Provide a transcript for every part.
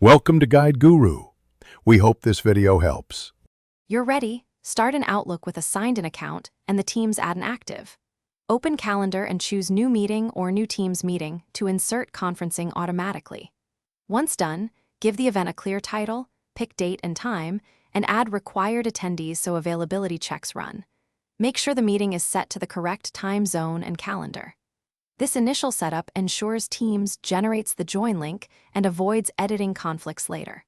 Welcome to Guide Guru. We hope this video helps. You're ready. Start an Outlook with a signed-in account and the Teams add an active. Open Calendar and choose New Meeting or New Teams Meeting to insert conferencing automatically. Once done, give the event a clear title, pick date and time, and add required attendees so availability checks run. Make sure the meeting is set to the correct time zone and calendar. This initial setup ensures Teams generates the join link and avoids editing conflicts later.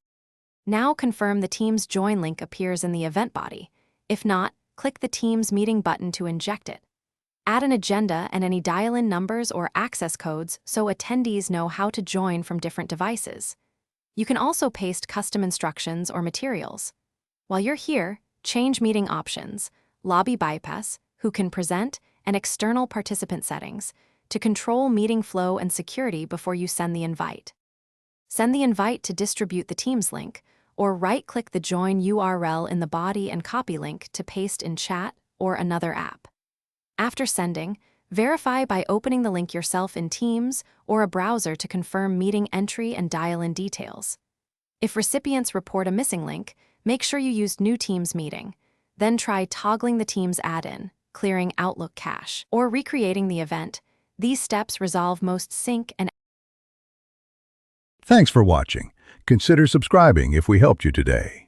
Now confirm the Teams join link appears in the event body. If not, click the Teams meeting button to inject it. Add an agenda and any dial-in numbers or access codes so attendees know how to join from different devices. You can also paste custom instructions or materials. While you're here, change meeting options, lobby bypass, who can present, and external participant settings to control meeting flow and security before you send the invite. Send the invite to distribute the Teams link, or right-click the join URL in the body and copy link to paste in chat or another app. After sending, verify by opening the link yourself in Teams or a browser to confirm meeting entry and dial-in details. If recipients report a missing link, make sure you used New Teams Meeting. Then try toggling the Teams add-in, clearing Outlook cache, or recreating the event. These steps resolve most sync and Thanks for watching. Consider subscribing if we helped you today.